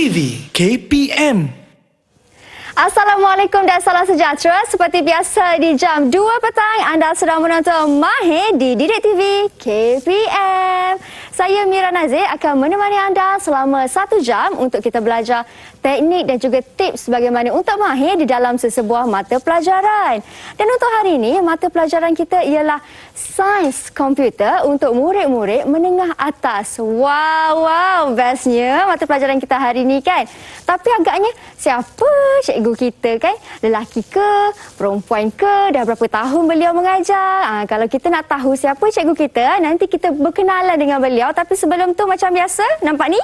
TV KPM. Assalamualaikum dan salam sejahtera. Seperti biasa di jam 2 petang anda sedang menonton Mahir di Didik TV KPM. Saya Mira Nazir akan menemani anda selama 1 jam untuk kita belajar teknik dan juga tips bagaimana untuk mahir di dalam sesebuah mata pelajaran. Dan untuk hari ini, mata pelajaran kita ialah Sains Komputer untuk murid-murid menengah atas. Wow, bestnya mata pelajaran kita hari ini kan. Tapi agaknya siapa cikgu kita kan? Lelaki ke? Perempuan ke? Dah berapa tahun beliau mengajar? Kalau kita nak tahu siapa cikgu kita, nanti kita berkenalan dengan beliau. Tapi sebelum tu macam biasa, nampak ni?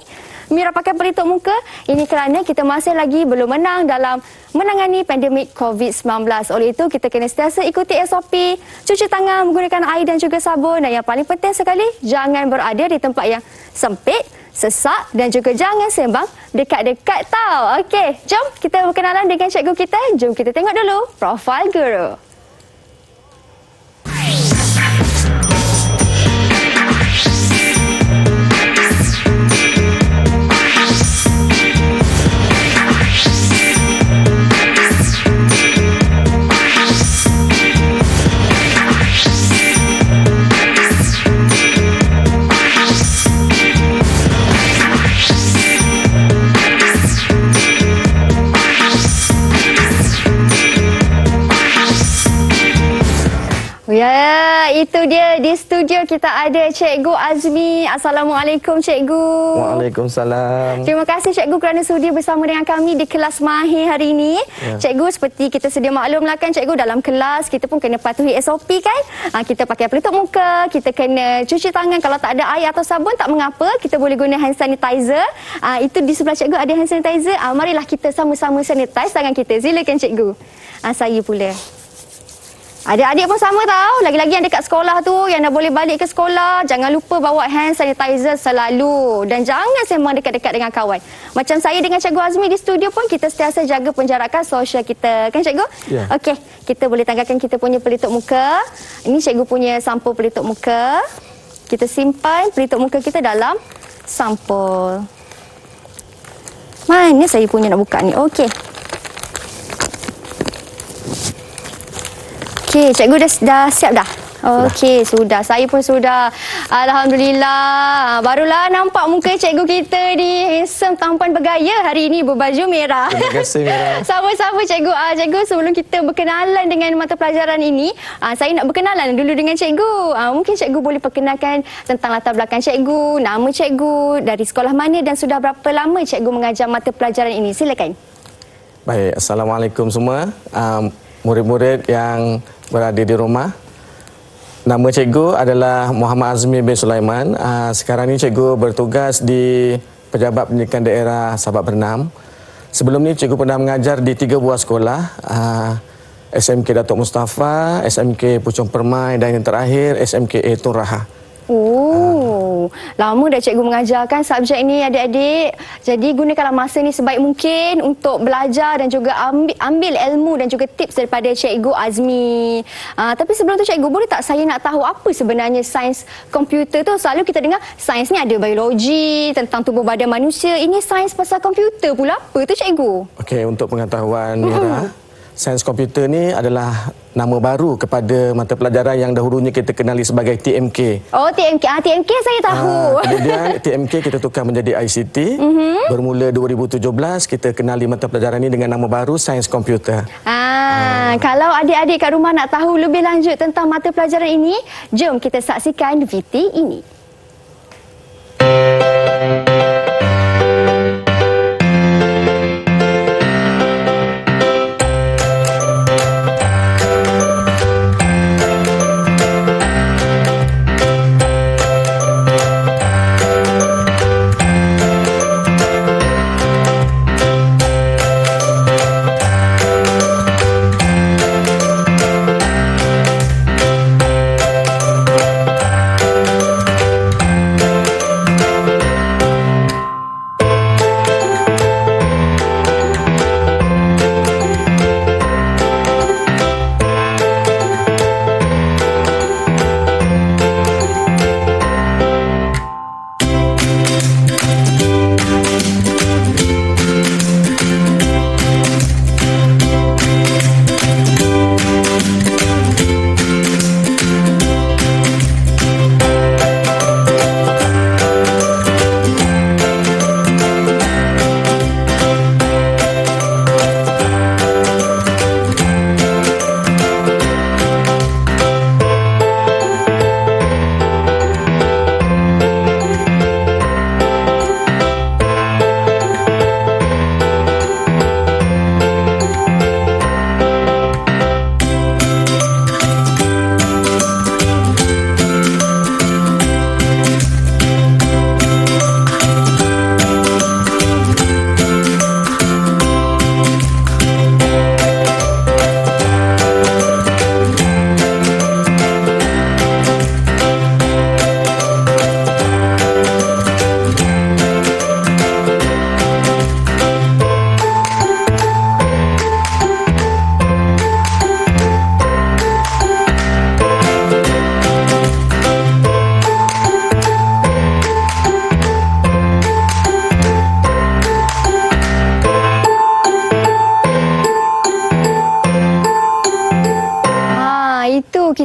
Mira pakai pelitup muka. Ini kerana kita masih lagi belum menang dalam menangani pandemik COVID-19. Oleh itu, kita kena sentiasa ikuti SOP, cuci tangan menggunakan air dan juga sabun. Dan yang paling penting sekali, jangan berada di tempat yang sempit, sesak dan juga jangan sembang dekat-dekat tau. Okey, jom kita berkenalan dengan cikgu kita. Jom kita tengok dulu profil guru. Ya, itu dia. Di studio kita ada Cikgu Azmi. Assalamualaikum Cikgu. Waalaikumsalam. Terima kasih Cikgu kerana sudi bersama dengan kami di kelas Mahir hari ini. Ya. Cikgu, seperti kita sedia maklumlah kan Cikgu, dalam kelas kita pun kena patuhi SOP kan. Kita pakai pelitup muka, kita kena cuci tangan. Kalau tak ada air atau sabun tak mengapa, kita boleh guna hand sanitizer. Itu di sebelah Cikgu ada hand sanitizer. Marilah kita sama-sama sanitize tangan kita. Silakan Cikgu. Saya pula. Adik-adik pun sama tau. Lagi-lagi yang dekat sekolah tu, yang dah boleh balik ke sekolah, jangan lupa bawa hand sanitizer selalu. Dan jangan sembang dekat-dekat dengan kawan. Macam saya dengan Cikgu Azmi di studio pun, kita sentiasa jaga penjarakan sosial kita. Kan Cikgu? Ya. Okey, kita boleh tanggalkan kita punya pelitup muka. Ini Cikgu punya sampul pelitup muka. Kita simpan pelitup muka kita dalam sampul. Mana saya punya nak buka ni? Okey. Okey, Cikgu dah siap dah? Okey, sudah. Saya pun sudah. Alhamdulillah. Barulah nampak muka cikgu kita ni. Handsome, tampan, bergaya hari ini berbaju merah. Terima kasih, Mira. Sama-sama Cikgu. Cikgu, sebelum kita berkenalan dengan mata pelajaran ini, saya nak berkenalan dulu dengan Cikgu. Mungkin Cikgu boleh perkenalkan tentang latar belakang Cikgu, nama Cikgu, dari sekolah mana dan sudah berapa lama Cikgu mengajar mata pelajaran ini. Silakan. Baik, Assalamualaikum semua. Murid-murid yang berada di rumah. Nama cikgu adalah Muhammad Azmi bin Sulaiman. Sekarang ini cikgu bertugas di Pejabat Pendidikan Daerah Sabak Bernam. Sebelum ni cikgu pernah mengajar di 3 buah sekolah. SMK Datuk Mustafa, SMK Puchong Permai dan yang terakhir SMK Tun Raha. Lama dah cikgu mengajarkan subjek ni adik-adik. Jadi gunakanlah masa ni sebaik mungkin untuk belajar dan juga ambil ilmu dan juga tips daripada Cikgu Azmi. Tapi sebelum tu Cikgu, boleh tak saya nak tahu apa sebenarnya sains komputer tu? Selalu kita dengar sains ni ada biologi, tentang tubuh badan manusia. Ini sains pasal komputer pula. Apa tu Cikgu? Okey, untuk pengetahuan Mira, sains komputer ni adalah nama baru kepada mata pelajaran yang dahulunya kita kenali sebagai TMK. Oh, TMK. TMK saya tahu. Kemudian TMK kita tukar menjadi ICT. Bermula 2017 kita kenali mata pelajaran ini dengan nama baru Sains Komputer. Kalau adik-adik kat rumah nak tahu lebih lanjut tentang mata pelajaran ini, jom kita saksikan VT ini.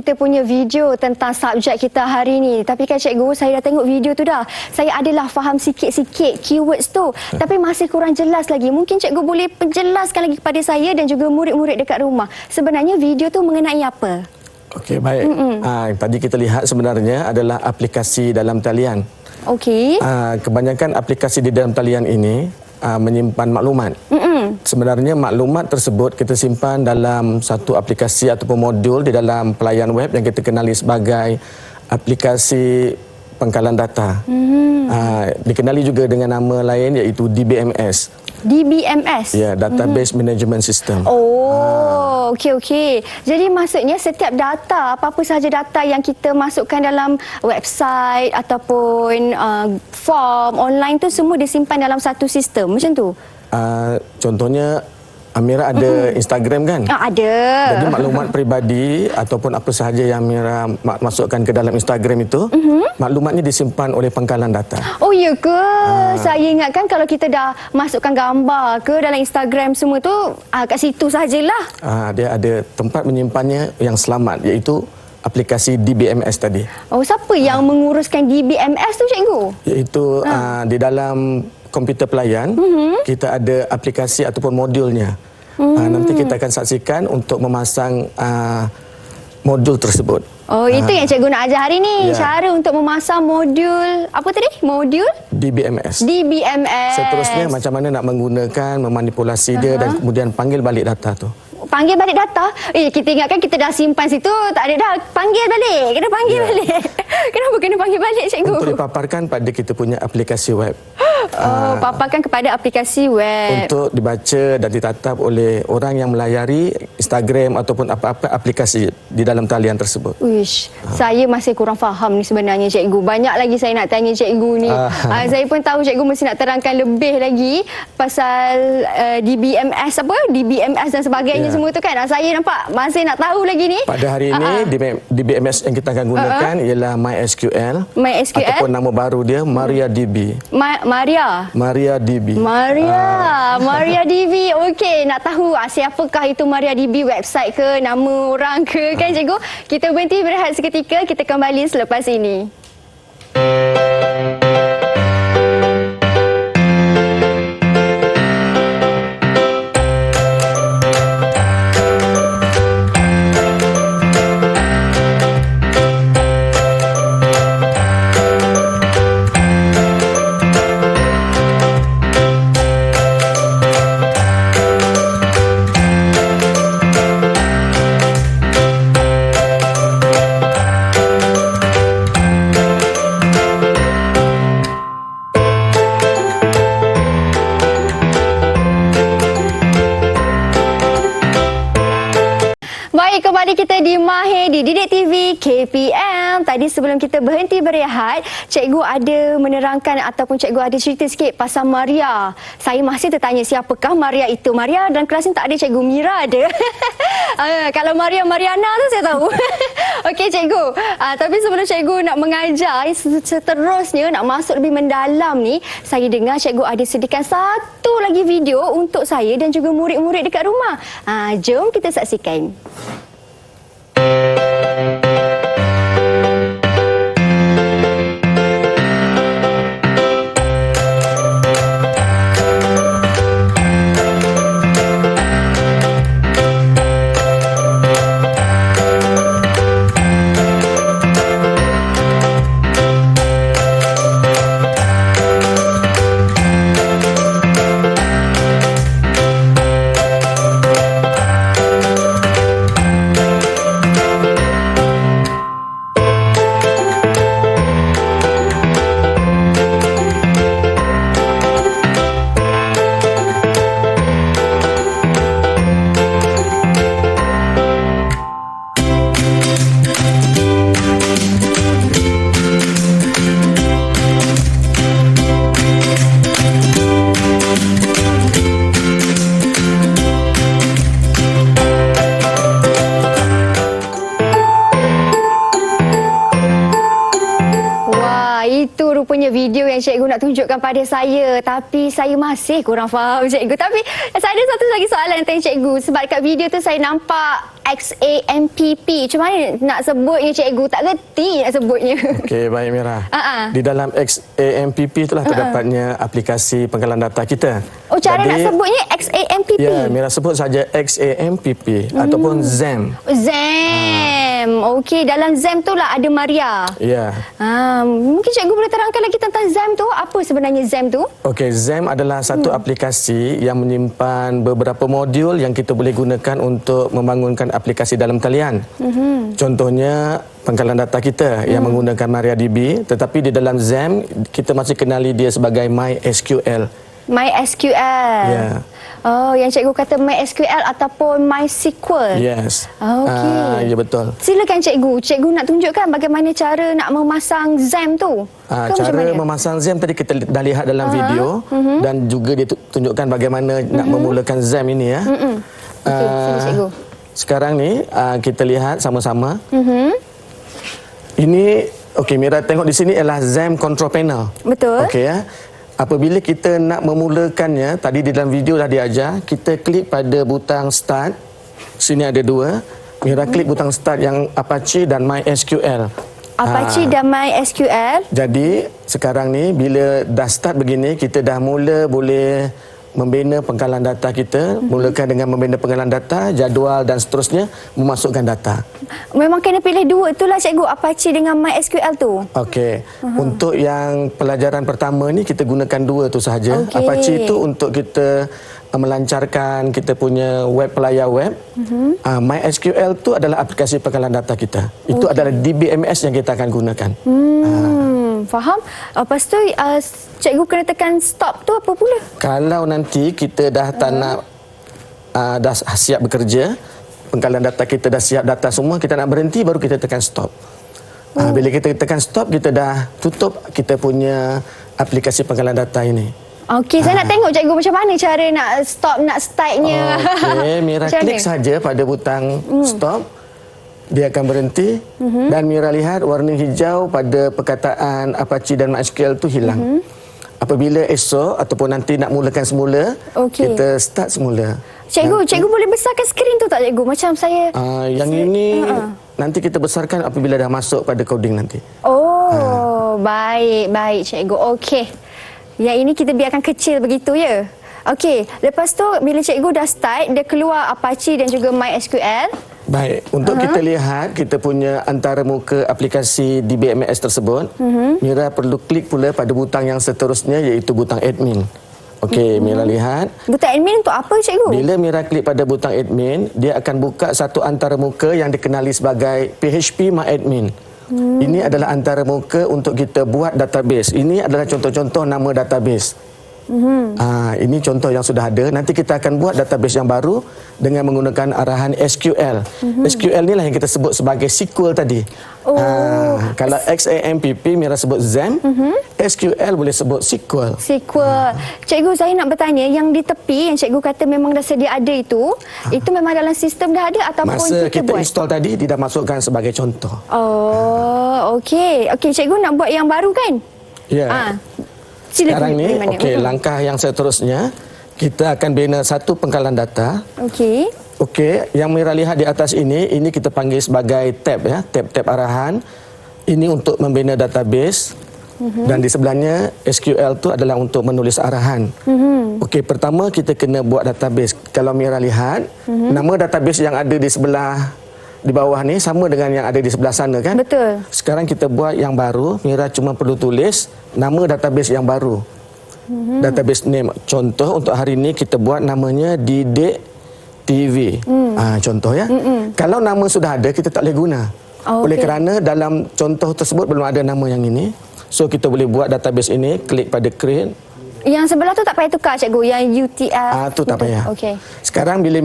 kita punya video tentang subjek kita hari ni. Tapi kan cikgu, saya dah tengok video tu dah. Saya adalah faham sikit-sikit keywords tu. Tapi masih kurang jelas lagi. Mungkin cikgu boleh penjelaskan lagi kepada saya dan juga murid-murid dekat rumah. Sebenarnya video tu mengenai apa? Okey, baik. Tadi kita lihat sebenarnya adalah aplikasi dalam talian. Okey. Kebanyakan aplikasi di dalam talian ini menyimpan maklumat. Sebenarnya maklumat tersebut kita simpan dalam satu aplikasi ataupun modul di dalam pelayan web yang kita kenali sebagai aplikasi pengkalan data. Dikenali juga dengan nama lain iaitu DBMS. DBMS? Ya, Database Management System. Oh, okey. Jadi maksudnya setiap data, apa-apa sahaja data yang kita masukkan dalam website ataupun form online tu semua disimpan dalam satu sistem, macam tu? Contohnya Amira ada Instagram kan? Ada. Jadi maklumat peribadi ataupun apa sahaja yang Amira masukkan ke dalam Instagram itu, maklumatnya disimpan oleh pangkalan data. Oh ya ke? Saya ingatkan kalau kita dah masukkan gambar ke dalam Instagram semua tu, kat situ sahajalah. Dia ada tempat menyimpannya yang selamat, iaitu aplikasi DBMS tadi. Oh, siapa yang menguruskan DBMS tu, cikgu? Iaitu di dalam komputer pelayan, kita ada aplikasi ataupun modulnya. Nanti kita akan saksikan untuk memasang modul tersebut. Oh, itu yang cikgu nak ajar hari ni. Ya. Cara untuk memasang modul, apa tadi? Modul? DBMS. DBMS. Seterusnya macam mana nak menggunakan, memanipulasi dia dan kemudian panggil balik data tu. Panggil balik data? Kita ingatkan kita dah simpan situ, tak ada dah. Panggil balik. Kena panggil balik. Kenapa kena panggil balik, cikgu? Untuk dipaparkan pada kita punya aplikasi web. Paparkan kepada aplikasi web. Untuk dibaca dan ditatap oleh orang yang melayari Instagram ataupun apa-apa aplikasi di dalam talian tersebut. Uish, saya masih kurang faham ni sebenarnya, cikgu. Banyak lagi saya nak tanya cikgu ni. Saya pun tahu cikgu mesti nak terangkan lebih lagi pasal DBMS apa? DBMS dan sebagainya semua tu kan. Saya nampak masih nak tahu lagi ni. Pada hari ini DBMS yang kita akan gunakan ialah MySQL. MySQL ataupun nama baru dia MariaDB. MariaDB. MariaDB. Okey, nak tahu siapakah itu MariaDB, website ke, nama orang ke kan, cikgu? Kita berhenti berehat seketika, kita kembali selepas ini. Baik, kembali kita di Mahir di Didik TV KPM. Tadi sebelum kita berhenti berehat, cikgu ada menerangkan ataupun cikgu ada cerita sikit pasal Maria. Saya masih tertanya siapakah Maria itu. Maria dalam kelas ni tak ada, cikgu. Mira ada. Kalau Maria Mariana tu saya tahu. Okey, cikgu. Tapi sebelum cikgu nak mengajar seterusnya, nak masuk lebih mendalam ni, saya dengar cikgu ada sediakan satu lagi video untuk saya dan juga murid-murid dekat rumah. Jom kita saksikan. yang cikgu nak tunjukkan pada saya, tapi saya masih kurang faham cikgu. Tapi saya ada satu lagi soalan yang tanya cikgu. Sebab kat video tu saya nampak XAMPP. Macam mana nak sebutnya cikgu? Tak reti nak sebutnya. Okey, baik Mira. Di dalam XAMPP itulah terdapatnya aplikasi penggalan data kita. Oh, cara nak sebutnya XAMPP? Ya, Mira sebut saja XAMPP ataupun ZAM. ZAM. Okey, dalam ZAM tu lah ada Maria. Ya. Mungkin cikgu boleh terangkan lagi tentang ZAM tu. Apa sebenarnya ZAM tu? Okey, ZAM adalah satu aplikasi yang menyimpan beberapa modul yang kita boleh gunakan untuk membangunkan aplikasi dalam talian. Contohnya penggalan data kita yang menggunakan MariaDB, tetapi di dalam ZAM kita masih kenali dia sebagai MySQL. MySQL. Ya. Oh, yang cikgu kata MySQL ataupun MySQL. Yes. Okey. Ya, betul. Silakan cikgu. Cikgu nak tunjukkan bagaimana cara nak memasang ZAM tu. Cara memasang ZAM tadi kita dah lihat dalam video dan juga dia tunjukkan bagaimana nak memulakan ZAM ini ya. Okey, sini cikgu. Sekarang ni kita lihat sama-sama. Ini okey, Mira tengok di sini ialah ZAM Control Panel. Betul. Okey ya. Apabila kita nak memulakannya, tadi di dalam video dah diajar, kita klik pada butang Start. Sini ada dua. Mira klik butang Start yang Apache dan MySQL. Apache dan MySQL. Jadi sekarang ni bila dah start begini, kita dah mula boleh membina penggalan data kita, mulakan dengan membina penggalan data, jadual dan seterusnya, memasukkan data. Memang kena pilih dua itulah cikgu, Apache dengan MySQL tu. Okey. Untuk yang pelajaran pertama ni kita gunakan dua tu sahaja. Okey. Apache itu untuk kita melancarkan kita punya web pelayar web. MySQL tu adalah aplikasi penggalan data kita. Itu adalah DBMS yang kita akan gunakan. Faham? Lepas tu cikgu kena tekan stop tu apa pula? Kalau nanti kita dah tak nak dah siap bekerja, penggalan data kita dah siap data semua, kita nak berhenti baru kita tekan stop. Bila kita tekan stop, kita dah tutup kita punya aplikasi penggalan data ini. Okey, saya nak tengok cikgu macam mana cara nak stop, nak startnya. Okey, Mira klik saja pada butang stop. Dia akan berhenti dan Mira lihat warna hijau pada perkataan Apache dan MySQL tu hilang. Apabila esok ataupun nanti nak mulakan semula, kita start semula. Cikgu boleh besarkan skrin tu tak cikgu? Macam saya... yang ini nanti kita besarkan apabila dah masuk pada coding nanti. Oh, baik cikgu. Okey. Yang ini kita biarkan kecil begitu ya? Okey, lepas tu bila cikgu dah start, dia keluar Apache dan juga MySQL. Baik, untuk kita lihat kita punya antarmuka aplikasi DBMS tersebut, Mira perlu klik pula pada butang yang seterusnya iaitu butang admin. Okey, Mira lihat. Butang admin untuk apa cikgu? Bila Mira klik pada butang admin, dia akan buka satu antarmuka yang dikenali sebagai PHP My Admin. Ini adalah antarmuka untuk kita buat database. Ini adalah contoh-contoh nama database. Ini contoh yang sudah ada. Nanti kita akan buat database yang baru dengan menggunakan arahan SQL. SQL inilah yang kita sebut sebagai SQL tadi. Kalau XAMPP Mira sebut ZAM, SQL boleh sebut SQL. Cikgu, saya nak bertanya, yang di tepi yang cikgu kata memang dah sedia ada itu memang dalam sistem dah ada ataupun masa kita buat? buat? Install tadi dia dah masukkan sebagai contoh. Okey, cikgu nak buat yang baru kan? Ya. Silakan. Sekarang ni, langkah yang seterusnya, kita akan bina satu penggalan data. Okey, yang Mira lihat di atas ini kita panggil sebagai tab ya, tab arahan. Ini untuk membina database. Dan di sebelahnya SQL tu adalah untuk menulis arahan. Okey, pertama kita kena buat database. Kalau Mira lihat, nama database yang ada di sebelah di bawah ni sama dengan yang ada di sebelah sana kan? Betul. Sekarang kita buat yang baru, Mira cuma perlu tulis nama database yang baru. Database name. Contoh untuk hari ini kita buat namanya Didik TV. Contoh ya. Kalau nama sudah ada, kita tak boleh guna. Oleh kerana dalam contoh tersebut belum ada nama yang ini. So kita boleh buat database ini, klik pada create. Yang sebelah tu tak payah tukar cikgu, yang UTF. Tu tak payah. Okey. Sekarang bila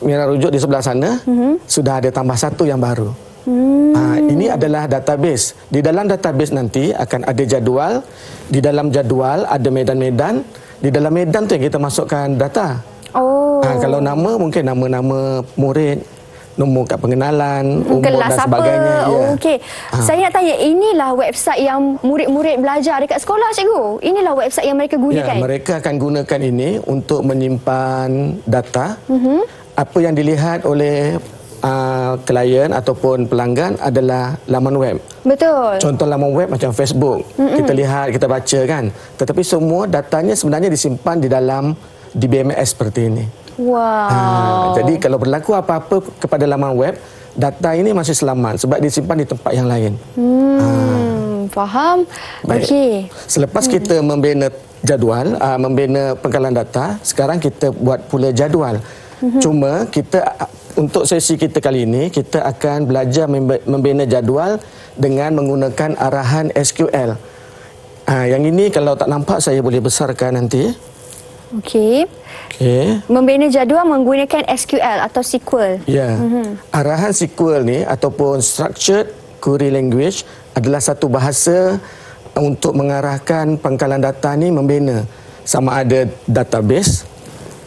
Mira rujuk di sebelah sana, sudah ada tambah satu yang baru. Ini adalah database. Di dalam database nanti akan ada jadual. Di dalam jadual ada medan-medan. Di dalam medan tu yang kita masukkan data. Kalau nama mungkin nama-nama murid, nombor kad pengenalan, umur kelas dan apa. sebagainya. Ya. Okey. Saya nak tanya, inilah website yang murid-murid belajar dekat sekolah, cikgu. Inilah website yang mereka gunakan. Ya, mereka akan gunakan ini untuk menyimpan data. Apa yang dilihat oleh klien ataupun pelanggan adalah laman web. Betul. Contoh laman web macam Facebook. Kita lihat, kita baca kan. Tetapi semua datanya sebenarnya disimpan di dalam DBMS seperti ini. Wow. Jadi kalau berlaku apa-apa kepada laman web, data ini masih selamat sebab disimpan di tempat yang lain. Faham? Baik. Okey. Selepas kita membina jadual, membina pengkalan data, sekarang kita buat pula jadual. Cuma kita untuk sesi kita kali ini, kita akan belajar membina jadual dengan menggunakan arahan SQL. Yang ini kalau tak nampak saya boleh besarkan nanti. Okey. Okey. Membina jadual menggunakan SQL atau SQL. Ya. Arahan SQL ni ataupun Structured Query Language adalah satu bahasa untuk mengarahkan pangkalan data ni membina sama ada database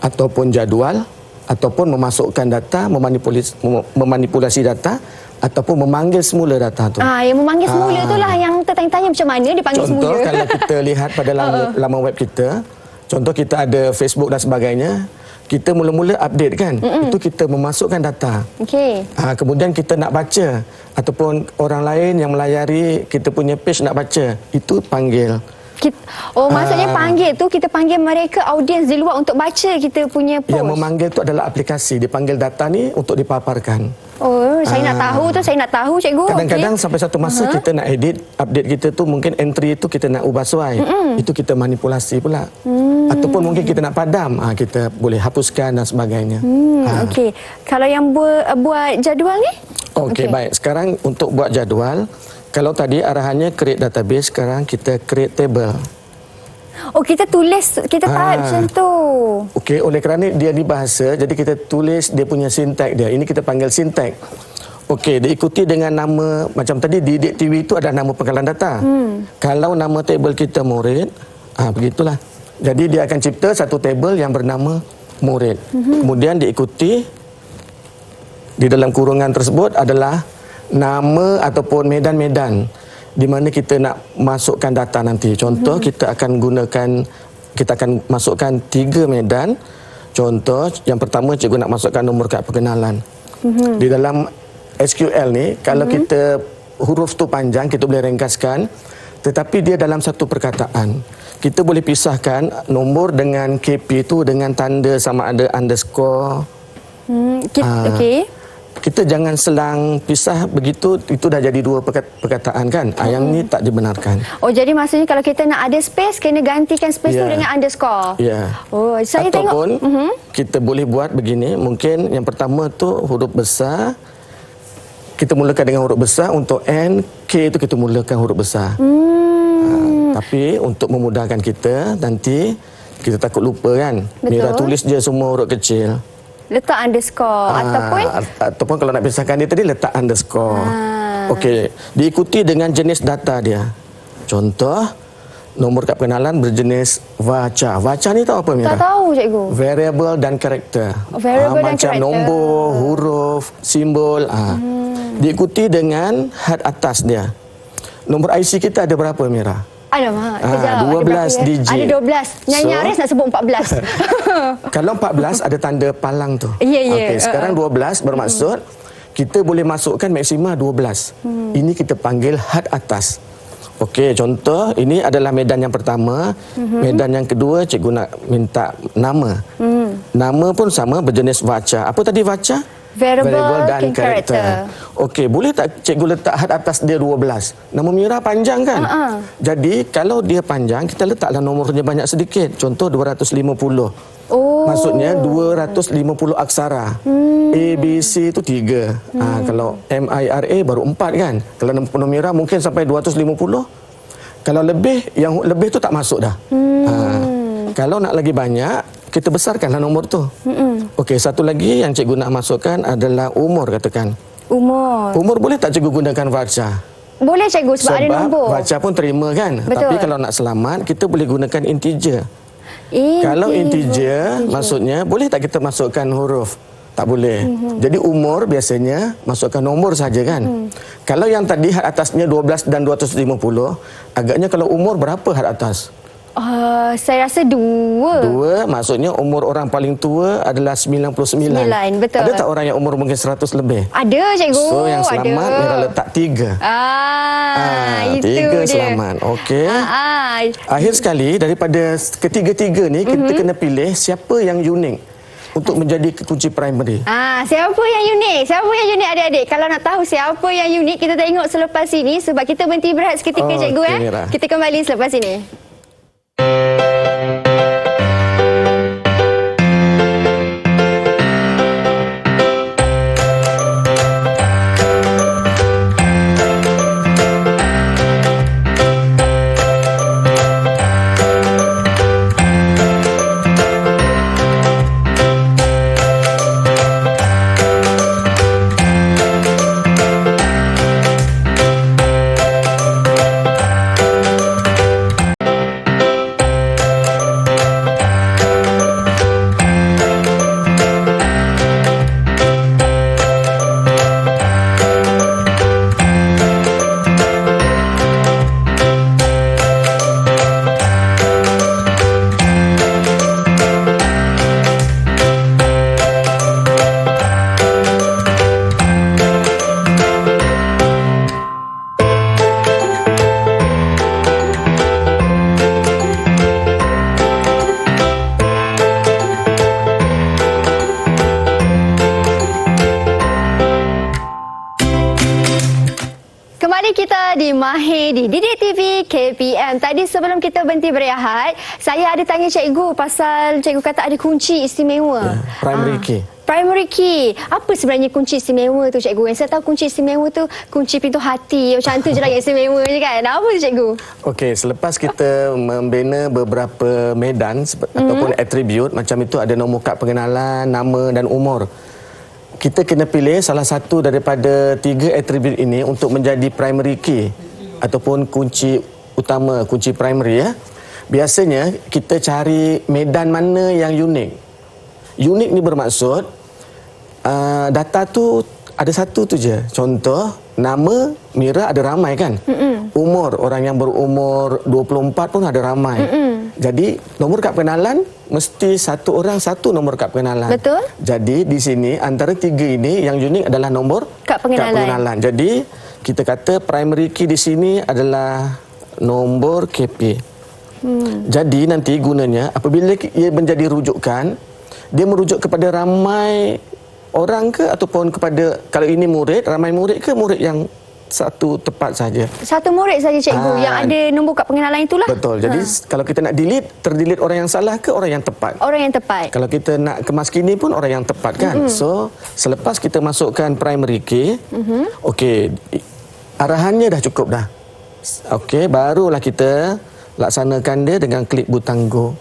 ataupun jadual ataupun memasukkan data, memanipulasi data ataupun memanggil semula data tu. Yang memanggil semula itulah yang tertanya-tanya macam mana dipanggil semula. Contoh kalau kita lihat pada laman web kita, contoh kita ada Facebook dan sebagainya, kita mula-mula update kan, itu kita memasukkan data. Okey. Kemudian kita nak baca ataupun orang lain yang melayari kita punya page nak baca, itu panggil. Maksudnya panggil tu, kita panggil mereka audiens di luar untuk baca kita punya post. Yang memanggil tu adalah aplikasi, dipanggil data ni untuk dipaparkan. Saya nak tahu tu, saya nak tahu, cikgu. Kadang-kadang sampai satu masa kita nak edit update kita tu, mungkin entry tu kita nak ubah suai. Itu kita manipulasi pula. Ataupun mungkin kita nak padam, kita boleh hapuskan dan sebagainya. Okey. Kalau yang buat jadual ni? Okey, baik. Sekarang untuk buat jadual, kalau tadi arahannya create database, sekarang kita create table. Kita tulis, kita type macam tu. Okey, oleh kerana dia ni bahasa, jadi kita tulis dia punya sintak dia. Ini kita panggil sintak. Okey, diikuti dengan nama, macam tadi Didik TV itu ada nama pangkalan data. Kalau nama table kita murid, begitulah. Jadi dia akan cipta satu table yang bernama murid. Kemudian diikuti di dalam kurungan tersebut adalah nama ataupun medan-medan di mana kita nak masukkan data nanti. Contoh kita akan masukkan 3 medan. Contoh yang pertama cikgu nak masukkan nombor kad pengenalan. Di dalam SQL ni kalau kita huruf tu panjang kita boleh ringkaskan, tetapi dia dalam satu perkataan. Kita boleh pisahkan nombor dengan KP tu dengan tanda sama ada underscore. Okey. Kita jangan selang pisah begitu, itu dah jadi 2 perkataan kan. Yang ni tak dibenarkan. Jadi maksudnya kalau kita nak ada space, kena gantikan space tu dengan underscore. Ya. Saya ataupun tengok. kita boleh buat begini, mungkin yang pertama tu huruf besar. Kita mulakan dengan huruf besar, untuk N, K itu kita mulakan huruf besar. Tapi untuk memudahkan kita, nanti kita takut lupa kan. Mira tulis je semua huruf kecil. Letak underscore ataupun kalau nak pisahkan dia tadi letak underscore. Okey, diikuti dengan jenis data dia. Contoh nombor kad pengenalan berjenis vacha. Vacha ni tahu apa Mira? Tak tahu cikgu. Variable dan karakter. Variable dan macam karakter. nombor, huruf, simbol. Diikuti dengan had atas dia. Nombor IC kita ada berapa Mira? Alamak, kejap. 12 digit. Ada 12. Nyaris nak sebut 14. Kalau 14 ada tanda palang tu. Ya. Okey, sekarang 12 bermaksud kita boleh masukkan maksima 12. Ini kita panggil had atas. Okey, contoh ini adalah medan yang pertama. Medan yang kedua cikgu nak minta nama. Nama pun sama, berjenis vacha. Apa tadi vacha? Variable dan karakter. Okey, boleh tak cikgu letak had atas dia 12? Nama Mira panjang kan? Jadi kalau dia panjang, kita letaklah nomornya banyak sedikit. Contoh 250. Maksudnya 250 aksara. A, B, C itu 3. Kalau M, I, R, A baru 4 kan? Kalau nombor Mira mungkin sampai 250. Kalau lebih, yang lebih tu tak masuk dah. Kalau nak lagi banyak, kita besarkanlah nombor tu. Okey, satu lagi yang cikgu nak masukkan adalah umur, katakan. Umur. Umur boleh tak cikgu gunakan vacha? Boleh cikgu, sebab ada nombor. Vacha pun terima kan? Betul. Tapi kalau nak selamat, kita boleh gunakan integer. Kalau integer, maksudnya boleh tak kita masukkan huruf? Tak boleh. Jadi umur biasanya masukkan nombor saja kan. Kalau yang tadi had atasnya 12 dan 250, agaknya kalau umur berapa had atas? Saya rasa 2. 2, maksudnya umur orang paling tua adalah 99. 9, betul. Ada tak orang yang umur mungkin 100 lebih? Ada, cikgu. So yang selamat ada. Mira letak 3. Itu 3 dia. selamat. Okey. Akhir sekali daripada ketiga-tiga ni kita kena pilih siapa yang unik untuk menjadi kunci primary. Siapa yang unik? Siapa yang unik adik-adik? Kalau nak tahu siapa yang unik, kita tengok selepas ini sebab kita berhenti berehat seketika, cikgu. Okey, Mira. Kita kembali selepas ini. Kembali kita di Mahir di Didik TV KPM. Tadi sebelum kita berhenti berehat, saya ada tanya cikgu pasal cikgu kata ada kunci istimewa. Primary key. Primary key. Apa sebenarnya kunci istimewa tu, cikgu? Yang saya tahu kunci istimewa tu kunci pintu hati. Macam tu je lah yang istimewa je kan. Apa tu, cikgu? Okey, selepas kita membina beberapa medan ataupun atribut, macam itu ada nombor kad pengenalan, nama dan umur. Kita kena pilih salah satu daripada 3 atribut ini untuk menjadi primary key ataupun kunci utama, kunci primary ya. Biasanya kita cari medan mana yang unik. Unik ni bermaksud data tu ada satu tu je. Contoh, nama Mira ada ramai kan? Umur, orang yang berumur 24 pun ada ramai. Jadi nombor kad pengenalan mesti satu orang satu nombor kad pengenalan. Betul. Jadi di sini antara 3 ini yang unik adalah nombor Kad pengenalan. Jadi kita kata primary key di sini adalah nombor KP. Jadi nanti gunanya apabila ia menjadi rujukan, dia merujuk kepada ramai orang ke ataupun kepada, kalau ini murid, ramai murid ke murid yang satu tepat saja? Satu murid saja, cikgu, yang ada nombor kad pengenalan itulah. Betul. Jadi kalau kita nak delete, terdelete orang yang salah ke orang yang tepat? Orang yang tepat. Kalau kita nak kemas kini pun orang yang tepat kan? So, selepas kita masukkan primary key, okey, arahannya dah cukup dah. Okey, barulah kita laksanakan dia dengan klik butang go.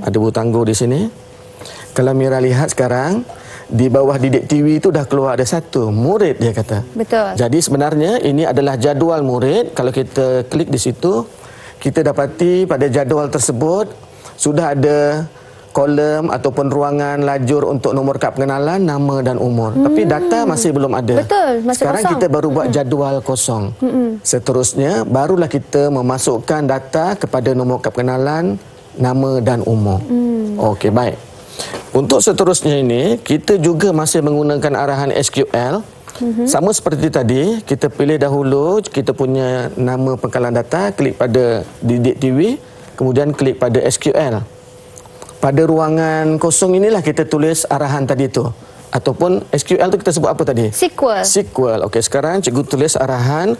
Ada butang go di sini. Kalau Mira lihat sekarang, di bawah Didik TV itu dah keluar ada satu murid, dia kata. Betul. Jadi sebenarnya ini adalah jadual murid. Kalau kita klik di situ, kita dapati pada jadual tersebut sudah ada kolom ataupun ruangan lajur untuk nombor kad pengenalan, nama dan umur. Tapi data masih belum ada. Betul, masih sekarang kosong. kita baru buat jadual kosong. Seterusnya barulah kita memasukkan data kepada nombor kad pengenalan, nama dan umur. Okey, baik. Untuk seterusnya ini, kita juga masih menggunakan arahan SQL. Sama seperti tadi, kita pilih dahulu kita punya nama pengkalan data, klik pada Didik TV, kemudian klik pada SQL. Pada ruangan kosong inilah kita tulis arahan tadi tu. Ataupun SQL tu kita sebut apa tadi? SQL. SQL. Okey, sekarang cikgu tulis arahan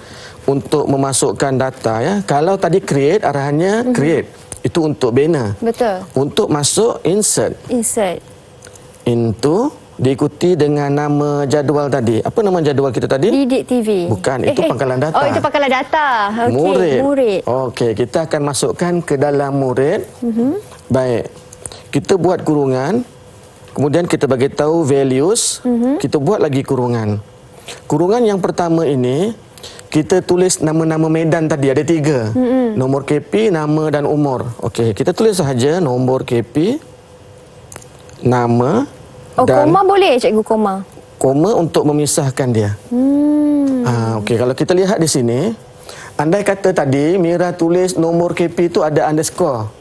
untuk memasukkan data ya. Kalau tadi create, arahannya create. Itu untuk bina. Betul. Untuk masuk insert. Insert. Into diikuti dengan nama jadual tadi. Apa nama jadual kita tadi? Didik TV. Bukan, itu pangkalan data. Oh, itu pangkalan data. Murid. Okey, murid. Okey, kita akan masukkan ke dalam murid. Baik. Kita buat kurungan. Kemudian kita bagi tahu values. Kita buat lagi kurungan. Kurungan yang pertama ini kita tulis nama-nama medan tadi, ada 3. Nombor KP, nama dan umur. Okey, kita tulis sahaja nombor KP, nama Oh, koma boleh cikgu, koma? Koma untuk memisahkan dia. Okey, kalau kita lihat di sini, andai kata tadi Mira tulis nomor KP itu ada underscore.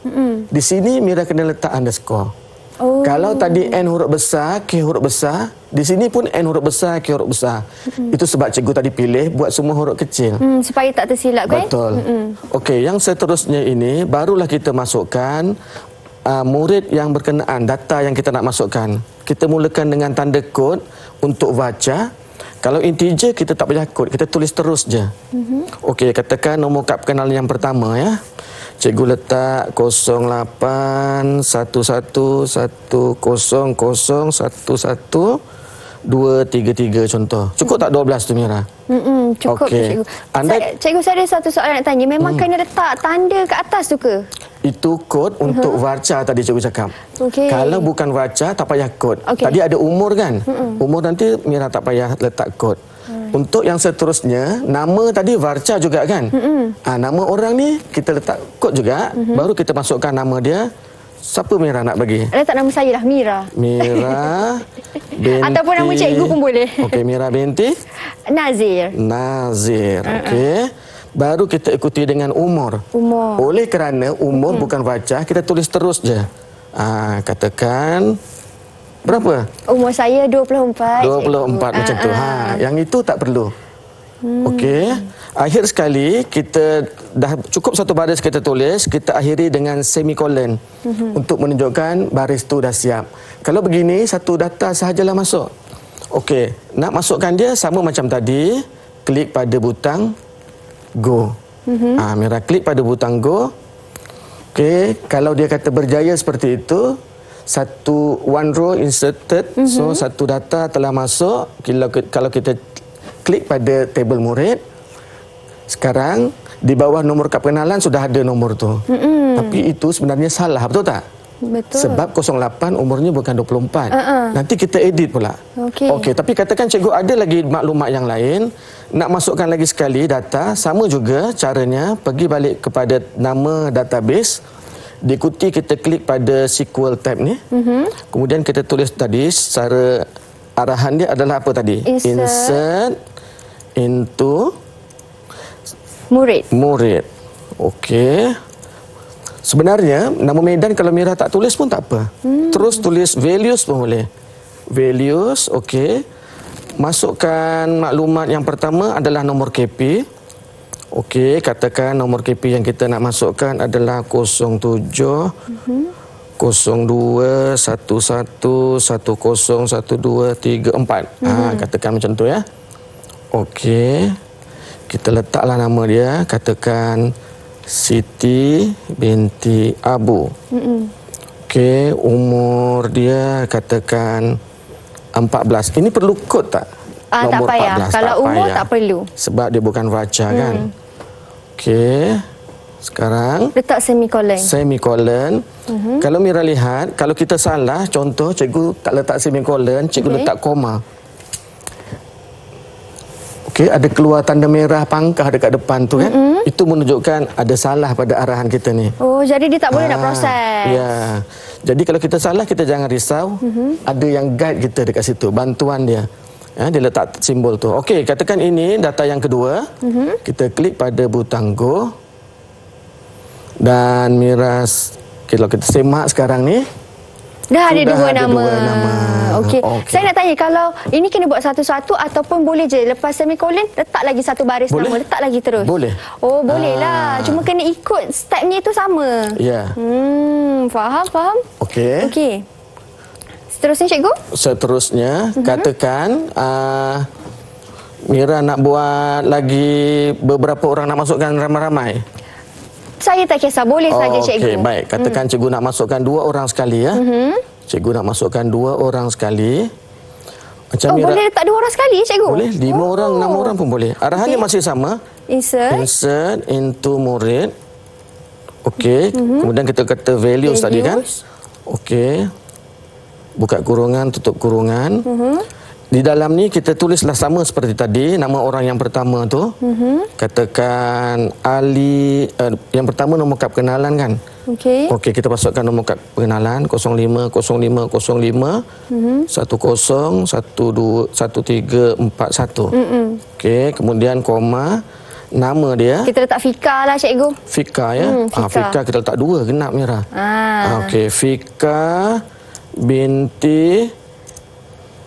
Di sini Mira kena letak underscore. Kalau tadi N huruf besar, K huruf besar, di sini pun N huruf besar, K huruf besar. Itu sebab cikgu tadi pilih buat semua huruf kecil. Supaya tak tersilap kan? Betul. Okey, yang seterusnya ini barulah kita masukkan murid yang berkenaan, data yang kita nak masukkan. Kita mulakan dengan tanda kod untuk baca. Kalau integer kita tak payah kod, kita tulis terus je. Okey, katakan nombor kad perkenalan yang pertama ya. Cikgu letak 081110011123 contoh. Cukup tak 12 tu Mira? Cukup cikgu. Cikgu, saya ada satu soalan nak tanya. Memang kena letak tanda kat atas tu ke? Itu kod untuk varcha tadi cikgu cakap. Kalau bukan varcha tak payah kod. Tadi ada umur kan? Umur nanti Mira tak payah letak kod. Untuk yang seterusnya, nama tadi varcha juga kan? Nama orang ni kita letak kod juga. Baru kita masukkan nama dia. Siapa Mira nak bagi? Letak nama saya lah, Mira. Mira binti. Ataupun nama cikgu pun boleh. Okey, Mira binti Nazir. Okey. Baru kita ikuti dengan umur. Oleh kerana umur bukan baca, kita tulis terus je. Katakan berapa? Umur saya 24. 24 macam tu. Yang itu tak perlu. Okey. Akhir sekali kita dah cukup satu baris kita tulis, kita akhiri dengan semikolon untuk menunjukkan baris tu dah siap. Kalau begini satu data sahajalah masuk. Okey, nak masukkan dia sama macam tadi, klik pada butang go. Mira klik pada butang go. Okey, kalau dia kata berjaya seperti itu, one row inserted, so satu data telah masuk. Kalau kita klik pada table murid, sekarang di bawah nomor kad pengenalan sudah ada nomor tu. Tapi itu sebenarnya salah, betul tak? Betul. Sebab 08 umurnya bukan 24. Nanti kita edit pula. Okey, tapi katakan cikgu ada lagi maklumat yang lain, nak masukkan lagi sekali data, sama juga caranya, pergi balik kepada nama database, diikuti kita klik pada SQL tab ni. Kemudian kita tulis tadi secara arahan dia adalah apa tadi? Insert into murid. Okey. Sebenarnya nama medan kalau Mira tak tulis pun tak apa. Terus tulis values pun boleh. Values, okey. Masukkan maklumat yang pertama adalah nombor KP. Okey, katakan nombor KP yang kita nak masukkan adalah 07 02 11 10 12 34. Katakan macam tu ya. Okey. Kita letaklah nama dia, katakan Siti binti Abu. Okey, umur dia katakan 14. Ini perlu kod tak? Nombor tak payah. 14. Kalau tak umur payah. Tak perlu. Sebab dia bukan baca kan. Okey. Sekarang letak semikolon. Kalau Mira lihat, kalau kita salah, contoh cikgu tak letak semikolon, cikgu letak koma. Okey, ada keluar tanda merah pangkah dekat depan tu kan. Itu menunjukkan ada salah pada arahan kita ni. Oh, jadi dia tak boleh nak proses. Ya. Jadi kalau kita salah, kita jangan risau. Ada yang guide kita dekat situ, bantuan dia. Dia letak simbol tu. Okey, katakan ini data yang kedua. Kita klik pada butang go. Dan Mira, kalau kita semak sekarang ni, dah ada dua nama. Okey. Saya nak tanya, kalau ini kena buat satu-satu ataupun boleh je lepas semikolon letak lagi satu baris nama, letak lagi terus? Boleh. Oh, boleh lah. Cuma kena ikut stepnya itu sama. Ya. Faham. Okey. Seterusnya cikgu? Seterusnya, katakan Mira nak buat lagi beberapa orang nak masukkan ramai-ramai. Saya tak kisah, boleh saja cikgu. Okey, baik. Katakan cikgu nak masukkan 2 orang sekali ya. Cikgu nak masukkan 2 orang sekali. Macam Mira, boleh letak 2 orang sekali cikgu? Boleh, 5 orang, 6 orang pun boleh. Arahannya masih sama. Insert into murid. Okey, kemudian kita kata values tadi kan. Okey. Buka kurungan, tutup kurungan. Di dalam ni kita tulislah sama seperti tadi, nama orang yang pertama tu. Katakan Ali, yang pertama nombor kad perkenalan kan. Okey. Okey, kita masukkan nombor kad pengenalan 050505 10 12 1341. Okey, kemudian koma, nama dia Kita letak Fika lah cikgu. Fika ya. Fika. Fika kita letak 2 genap Mira. Okey, Fika binti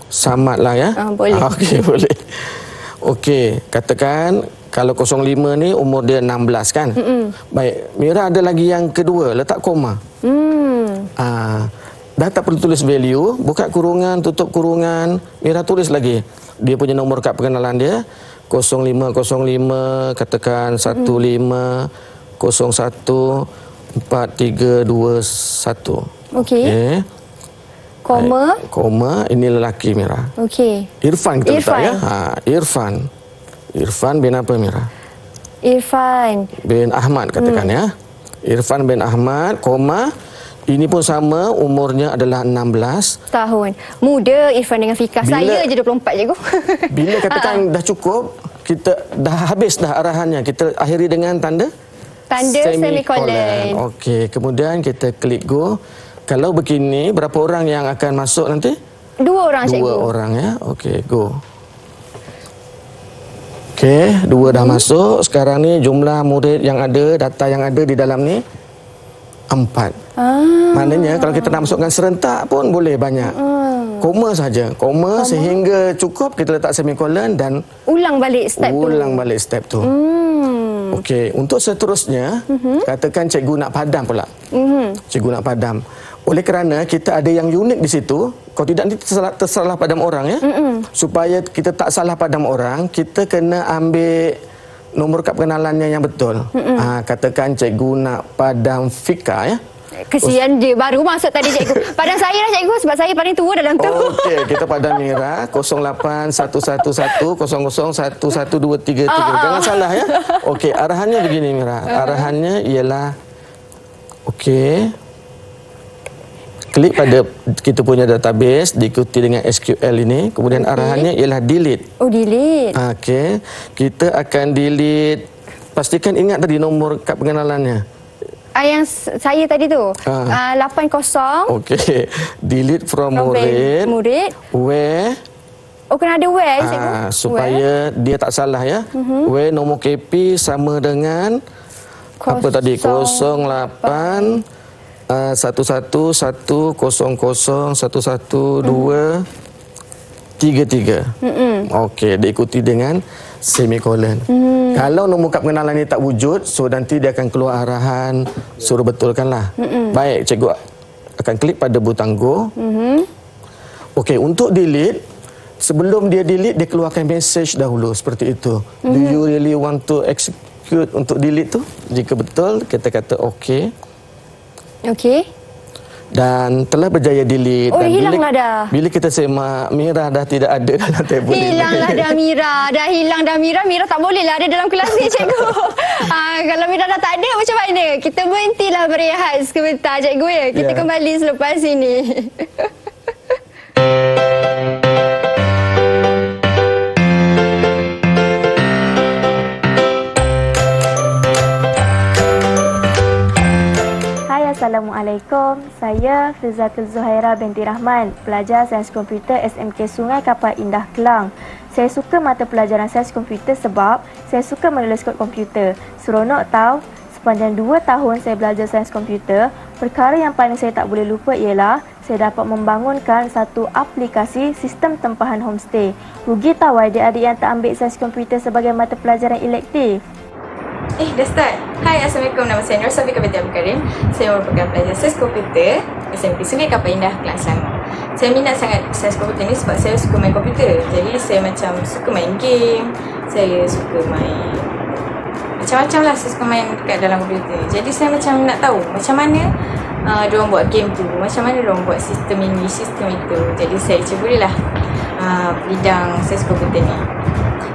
Samad lah ya. Boleh. Okey, boleh. Okey, katakan kalau 05 ni umur dia 16 kan? Baik, Mira ada lagi yang kedua, letak koma. Dah tak perlu tulis value, buka kurungan, tutup kurungan, Mira tulis lagi. Dia punya nombor kad pengenalan dia 0505 katakan 15 01 4321. Okey. Koma. Baik. Koma, ini lelaki Mira. Okey. Irfan kita letak Irfan. ya. Irfan. Irfan bin apa Mira? Irfan. Bin Ahmad katakan ya. Irfan bin Ahmad, koma. Ini pun sama, umurnya adalah 16 tahun. Muda Irfan dengan Fika. Saya je 24 cikgu. Bila katakan dah cukup, kita dah habis dah arahannya. Kita akhiri dengan tanda semicolon. Okey, kemudian kita klik go. Kalau begini, berapa orang yang akan masuk nanti? 2 orang cikgu. 2 orang ya. Okey, go. Okey, 2 dah masuk. Sekarang ni jumlah murid yang ada, data yang ada di dalam ni 4. Maknanya kalau kita nak masukkan serentak pun boleh banyak. Koma saja. Koma sehingga cukup, kita letak semicolon dan Ulang balik step tu. ulang balik step tu. Okey, untuk seterusnya, katakan cikgu nak padam pula. Cikgu nak padam. Oleh kerana kita ada yang unik di situ, kalau tidak nanti tersalah padam orang ya. Supaya kita tak salah padam orang, kita kena ambil nombor kad pengenalannya yang betul. Katakan cikgu nak padam Fika ya. Kesian dia baru masuk tadi cikgu. Padam saya lah cikgu sebab saya paling tua dalam tu. Okey, kita padam Mira 0811101123. Jangan salah ya. Okey, arahannya begini Mira. Arahannya ialah okey. Klik pada kita punya database, diikuti dengan SQL ini. Kemudian arahannya ialah delete. Oh, delete. Okey. Kita akan delete. Pastikan ingat tadi nombor kad pengenalannya. Yang saya tadi tu 80. Okey. Delete from murid. Where. Oh, kena ada where cikgu. Supaya dia tak salah ya. Where nombor KP sama dengan apa tadi? 08 1110011233. Okey, diikuti dengan semicolon. Kalau nombor kad pengenalan ini tak wujud, so nanti dia akan keluar arahan suruh betulkanlah. Baik, cikgu akan klik pada butang go. Okey, untuk delete, sebelum dia delete, dia keluarkan message dahulu seperti itu. Do you really want to execute untuk delete tu? Jika betul, kita kata okey. Okey. Dan telah berjaya delete. Oh, dan hilanglah dah. Bila kita semak, Mira dah tidak ada dalam tablet ini. Hilanglah dah Mira. Dah hilang dah Mira. Mira tak boleh lah ada dalam kelas ni cikgu. Kalau Mira dah tak ada, macam mana? Kita berhentilah berehat sebentar cikgu ya. Kita kembali selepas ini. Assalamualaikum, saya Fizatul Zuhaira binti Rahman, pelajar Sains Komputer SMK Sungai Kapal Indah Kelang. Saya suka mata pelajaran Sains Komputer sebab saya suka menulis kod komputer. Seronok tahu, sepanjang 2 tahun saya belajar Sains Komputer, perkara yang paling saya tak boleh lupa ialah saya dapat membangunkan satu aplikasi sistem tempahan homestay. Rugi tahu adik-adik yang tak ambil Sains Komputer sebagai mata pelajaran elektif. Dah start. Hai, Assalamualaikum. Nama saya Nur Safika binti Abdul Karim. Saya merupakan pelajar Sains Komputer SMK Sungai Kapal Indah, Kelang, Selangor. Saya minat sangat Sains Komputer ni sebab saya suka main komputer. Jadi saya macam suka main game. Saya suka main macam-macam lah, saya suka main dekat dalam komputer. Jadi saya macam nak tahu macam mana diorang buat game tu, macam mana diorang buat sistem ini, sistem itu. Jadi saya cubalah bidang Sains Komputer ni.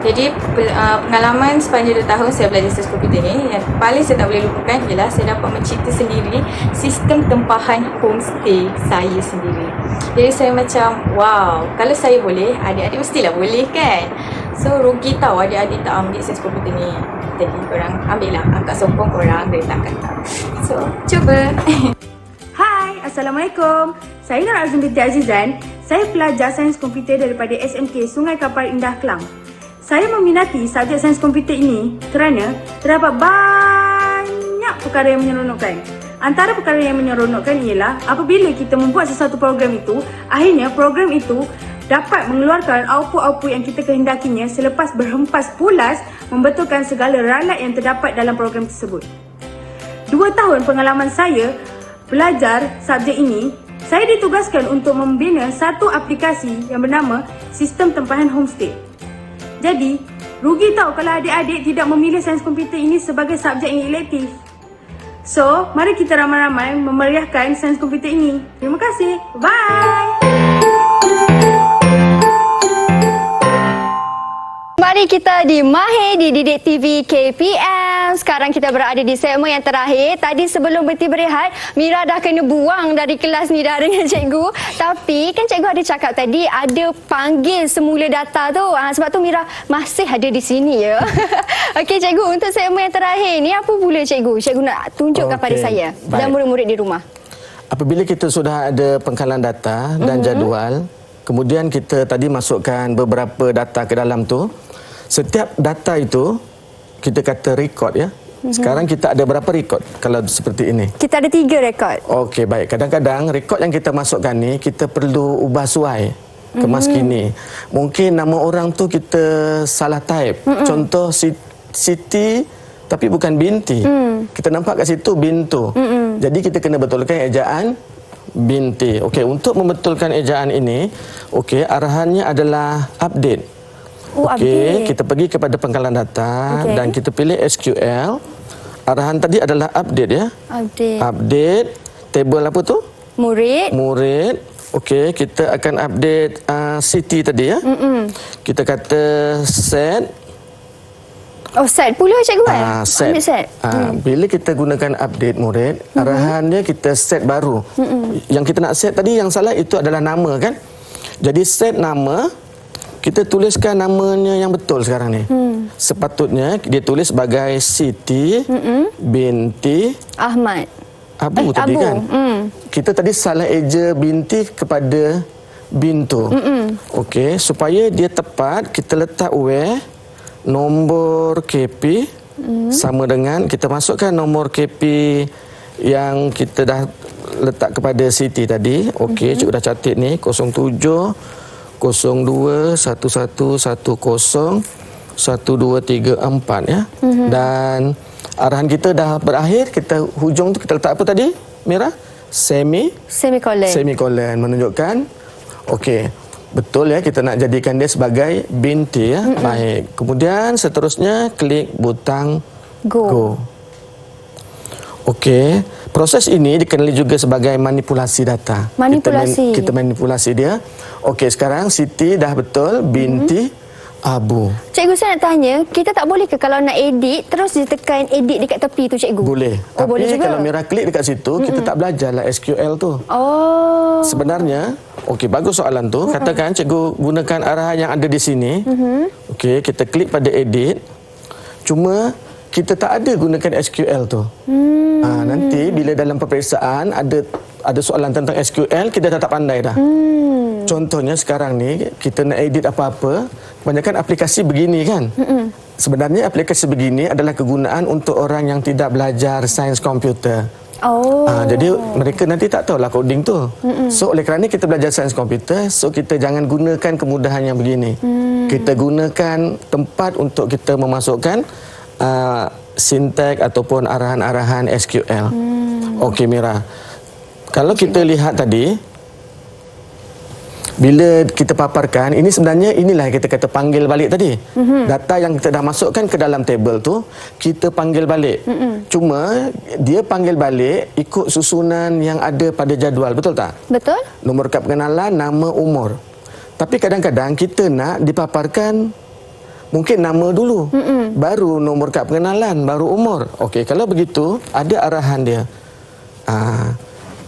Jadi pengalaman sepanjang 2 tahun saya belajar Sains Komputer ni, yang paling saya tak boleh lupakan ialah saya dapat mencipta sendiri sistem tempahan homestay saya sendiri. Jadi saya macam, wow, kalau saya boleh, adik-adik mestilah boleh kan? So rugi tahu adik-adik tak ambil Sains Komputer ni. Jadi korang ambil lah, angkat sokong korang dari tak kata. So, cuba. Hai, Assalamualaikum. Saya Nur Azim binti Azizan. Saya pelajar sains komputer daripada SMK Sungai Kapal Indah Kelang. Saya meminati subjek sains komputer ini kerana terdapat banyak perkara yang menyeronokkan. Antara perkara yang menyeronokkan ialah apabila kita membuat sesuatu program itu, akhirnya program itu dapat mengeluarkan output-output yang kita kehendakinya selepas berhempas pulas membetulkan segala ralat yang terdapat dalam program tersebut. 2 tahun pengalaman saya belajar subjek ini, saya ditugaskan untuk membina satu aplikasi yang bernama Sistem Tempahan Homestay. Jadi, rugi tau kalau adik-adik tidak memilih sains komputer ini sebagai subjek yang elektif. So, mari kita ramai-ramai memeriahkan sains komputer ini. Terima kasih. Bye! Kembali kita di Mahir di Didik TV KPM. Sekarang kita berada di segmen yang terakhir. Tadi sebelum berhenti berehat, Mira dah kena buang dari kelas ni dah dengan cikgu. Tapi kan cikgu ada cakap tadi ada panggil semula data tu. Sebab tu Mira masih ada di sini ya. Okey cikgu, untuk segmen yang terakhir ni apa pula cikgu? Cikgu nak tunjukkan pada saya dan murid-murid di rumah. Apabila kita sudah ada pengkalan data dan jadual, kemudian kita tadi masukkan beberapa data ke dalam tu. Setiap data itu kita kata rekod ya. Sekarang kita ada berapa rekod kalau seperti ini? Kita ada 3 rekod. Okey, baik. Kadang-kadang rekod yang kita masukkan ni kita perlu ubah suai ke mas kini. Mungkin nama orang tu kita salah type. Contoh Siti tapi bukan binti. Kita nampak kat situ bintu. Jadi kita kena betulkan ejaan binti. Okey, untuk membetulkan ejaan ini, okey, arahannya adalah update. Okey, kita pergi kepada pengkalan data dan kita pilih SQL. Arahan tadi adalah update ya. Update table apa tu? Murid. Okey, kita akan update Siti tadi ya. Kita kata set. Oh, set pula cikgu Set. Ambil set. Bila kita gunakan update murid, arahannya kita set baru. Yang kita nak set tadi yang salah itu adalah nama kan. Jadi set nama, kita tuliskan namanya yang betul sekarang ni. Sepatutnya dia tulis sebagai Siti binti Ahmad. Abu tadi kan. Kita tadi salah eja binti kepada bintu. Okey, supaya dia tepat kita letak where nombor KP sama dengan kita masukkan nombor KP yang kita dah letak kepada Siti tadi. Okey, cikgu dah catat ni 07 02 11 10 1234 ya. Dan arahan kita dah berakhir, kita hujung tu kita letak apa tadi? Mira? Semikolon menunjukkan okey. Betul ya, kita nak jadikan dia sebagai binti ya. Baik. Kemudian seterusnya klik butang go. Okey, proses ini dikenali juga sebagai manipulasi data. Kita manipulasi dia. Okey, sekarang Siti dah betul binti Abu. Cikgu, saya nak tanya, kita tak boleh ke kalau nak edit terus ditekan edit dekat tepi tu cikgu? Boleh. Oh, tapi boleh juga. Kalau Mira klik dekat situ, kita tak belajarlah SQL tu. Oh. Sebenarnya, okey, bagus soalan tu. Katakan cikgu gunakan arahan yang ada di sini. Okey, kita klik pada edit. Cuma kita tak ada gunakan SQL tu. Nanti bila dalam peperiksaan ada soalan tentang SQL, kita dah tak pandai dah. Contohnya sekarang ni kita nak edit apa-apa, kebanyakan aplikasi begini kan. Sebenarnya aplikasi begini adalah kegunaan untuk orang yang tidak belajar sains komputer. Jadi mereka nanti tak tahulah coding tu. So oleh kerana kita belajar sains komputer, so kita jangan gunakan kemudahan yang begini. Kita gunakan tempat untuk kita memasukkan sintek ataupun arahan-arahan SQL. Okey Mira, kalau kita lihat tadi, bila kita paparkan, ini sebenarnya inilah kita kata panggil balik tadi. Data yang kita dah masukkan ke dalam table tu, kita panggil balik. Cuma dia panggil balik ikut susunan yang ada pada jadual, betul tak? Betul. Nombor kad pengenalan, nama, umur. Tapi kadang-kadang kita nak dipaparkan mungkin nama dulu, baru nombor kad pengenalan, baru umur. Okey, kalau begitu ada arahan dia.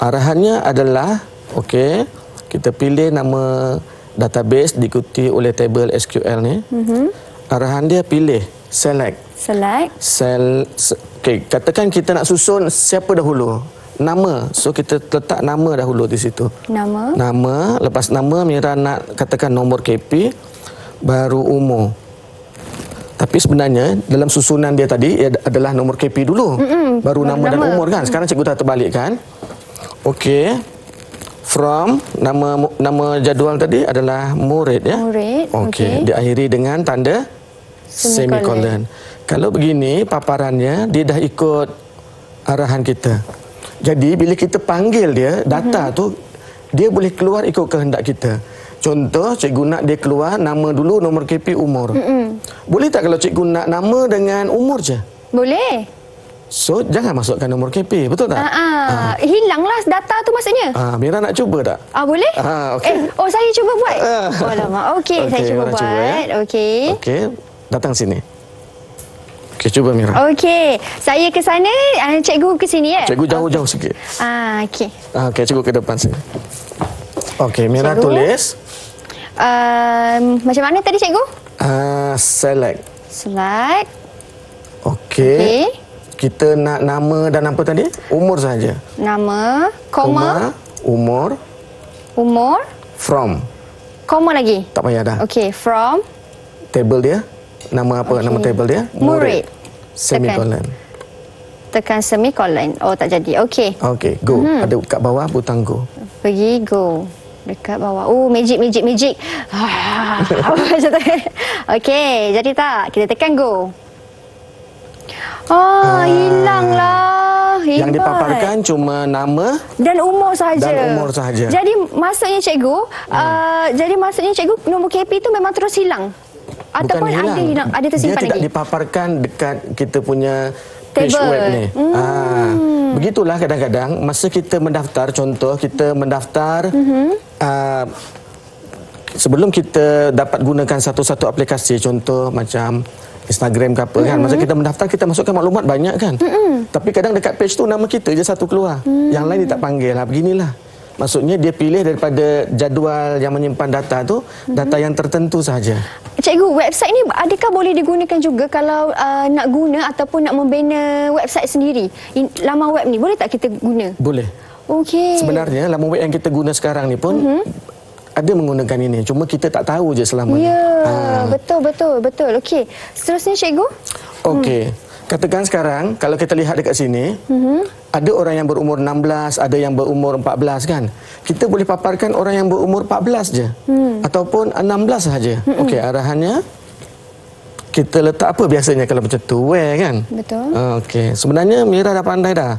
Arahannya adalah okey, kita pilih nama database diikuti oleh table SQL ni. Arahan dia pilih select. Select. Okey, katakan kita nak susun siapa dahulu? Nama. So kita letak nama dahulu di situ. Nama. Nama, lepas nama Mira nak katakan nombor KP, baru umur. Tapi sebenarnya dalam susunan dia tadi adalah nombor KP dulu. Baru nama dan umur kan. Sekarang cikgu dah terbalikkan. Okey. From nama jadual tadi adalah murid ya. Murid. Okey. Diakhiri dengan tanda semikolon. Kalau begini paparannya dia dah ikut arahan kita. Jadi bila kita panggil dia, data tu dia boleh keluar ikut kehendak kita. Contoh, cikgu nak dia keluar nama dulu, nombor KP, umur. Boleh tak kalau cikgu nak nama dengan umur je? Boleh. So, jangan masukkan nombor KP, betul tak? Hilanglah data tu maksudnya. Mira nak cuba tak? Boleh? Okey. Saya cuba buat. Alamak. Okey, saya cuba Mira buat. cuba, ya. Okey. Okey, datang sini. Okey, cuba Mira. Okey. Saya ke sana, cikgu ke sini ya? Cikgu jauh-jauh sikit. Okey. Okey, cikgu ke depan sini. Okey, Mira Cikgu. tulis. Macam mana tadi cikgu? Select. Select. Okey. Okey. Kita nak nama dan apa tadi? Umur saja. Nama, koma, umur, umur, from. koma lagi. Tak payah dah. Okey, from Table dia. Nama apa? Nama table dia? Murid. Semikolon. tekan semikolon. Oh, tak jadi. Okey. Okey, go. Ada kat bawah butang go. Pergi go. Dekat bawah. Oh, magic. Macam tu. Okey, jadi tak? Kita tekan go. Hilanglah. Hebat. Yang dipaparkan cuma nama dan umur sahaja. Dan umur sahaja. Jadi maksudnya cikgu, nombor KP tu memang terus hilang. Ataupun Bukan ada hilang, ada tersimpan dia lagi. tidak dipaparkan dekat kita punya page Table. web ni. Begitulah kadang-kadang masa kita mendaftar, contoh kita mendaftar sebelum kita dapat gunakan satu-satu aplikasi, contoh macam Instagram ke apa kan, masa kita mendaftar kita masukkan maklumat banyak kan. Tapi kadang dekat page tu nama kita je satu keluar. Yang lain dia tak panggil lah. Beginilah. Maksudnya dia pilih daripada jadual yang menyimpan data tu, data yang tertentu sahaja. Cikgu, website ni adakah boleh digunakan juga kalau nak guna ataupun nak membina website sendiri? Laman web ni boleh tak kita guna? Boleh. Okey. Sebenarnya laman web yang kita guna sekarang ni pun ada menggunakan ini. Cuma kita tak tahu je selama ni. Ya, betul. Okey. Seterusnya cikgu? Okey. Katakan sekarang kalau kita lihat dekat sini, ada orang yang berumur 16, ada yang berumur 14 kan. Kita boleh paparkan orang yang berumur 14 je. Ataupun 16 saja. Okey, arahannya kita letak apa biasanya kalau macam tu? Where kan? Betul. Okey. Sebenarnya Mira dah pandai dah.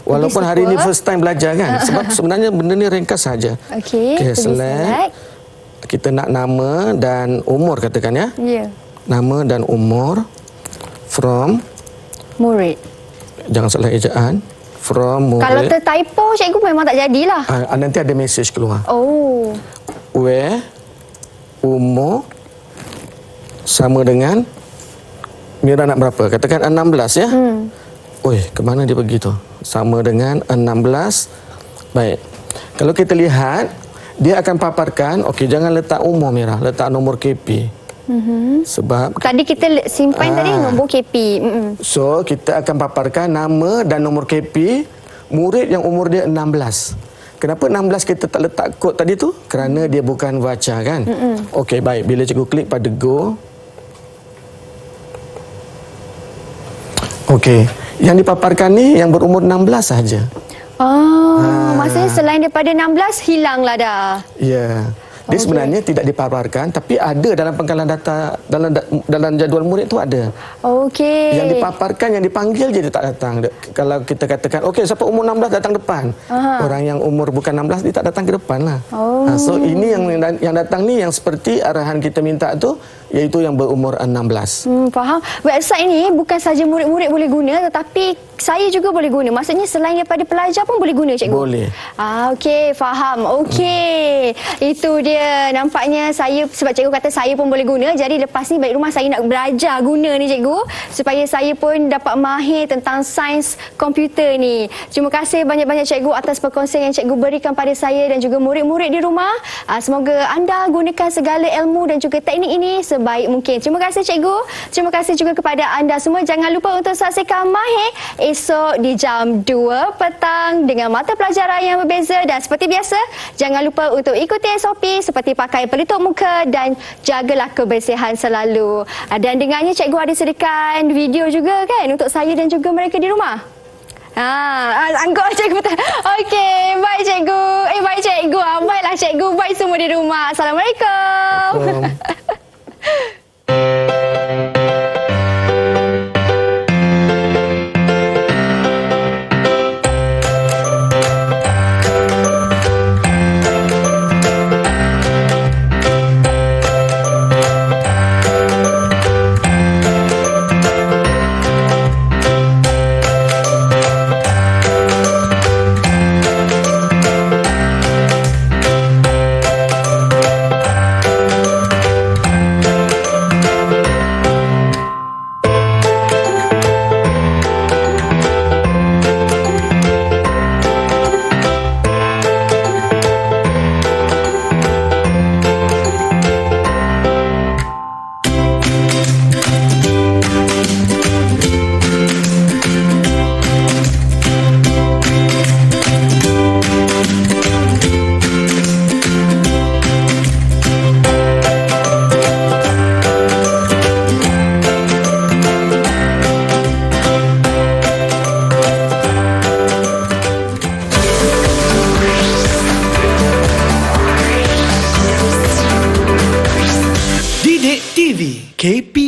Walaupun hari ni first time belajar kan. Sebab sebenarnya benda ni ringkas saja. Okey, select. Kita nak nama dan umur katakan ya. Ya. Nama dan umur from murid. Jangan salah ejaan. From murid. Kalau tertypo cikgu memang tak jadilah. Nanti ada message keluar. Oh. Where umur sama dengan Mira nak berapa? Katakan 16 ya. Oi, ke mana dia pergi tu? Sama dengan 16. Baik. Kalau kita lihat, dia akan paparkan, okey jangan letak umur Mira, letak nombor KP. Sebab Tadi kita simpan tadi nombor KP. so kita akan paparkan nama dan nombor KP murid yang umur dia 16. Kenapa 16 kita tak letak kod tadi tu? Kerana dia bukan baca kan. Okey baik, bila cikgu klik pada go. Okey, yang dipaparkan ni yang berumur 16 sahaja. Maksudnya selain daripada 16 hilanglah dah. Ya. Dia sebenarnya tidak dipaparkan tapi ada dalam pengkalan data dalam jadual murid tu ada. Okey. Yang dipaparkan, yang dipanggil je dia tak datang. Kalau kita katakan, okey siapa umur 16 datang depan. Orang yang umur bukan 16 dia tak datang ke depan lah. So ini yang datang ni yang seperti arahan kita minta tu, iaitu yang berumur 16. Faham. Website ni bukan saja murid-murid boleh guna tetapi saya juga boleh guna. Maksudnya selain daripada pelajar pun boleh guna cikgu? Boleh. Okey, faham. Okey. Itu dia. Nampaknya saya, sebab cikgu kata saya pun boleh guna. Jadi lepas ni balik rumah saya nak belajar guna ni cikgu. Supaya saya pun dapat mahir tentang sains komputer ni. Terima kasih banyak-banyak cikgu atas perkongsian yang cikgu berikan pada saya dan juga murid-murid di rumah. Semoga anda gunakan segala ilmu dan juga teknik ini sebaik mungkin. Terima kasih cikgu. Terima kasih juga kepada anda semua. Jangan lupa untuk saksikan Mahir esok di jam 2 petang dengan mata pelajaran yang berbeza. Dan seperti biasa, jangan lupa untuk ikuti SOP seperti pakai pelitup muka dan jagalah kebersihan selalu. Dan dengannya cikgu ada sediakan video juga kan untuk saya dan juga mereka di rumah. Anggap cikgu. Okey, baik cikgu. Baik cikgu. Baiklah cikgu. Baik semua di rumah. Assalamualaikum. Didik TV KPM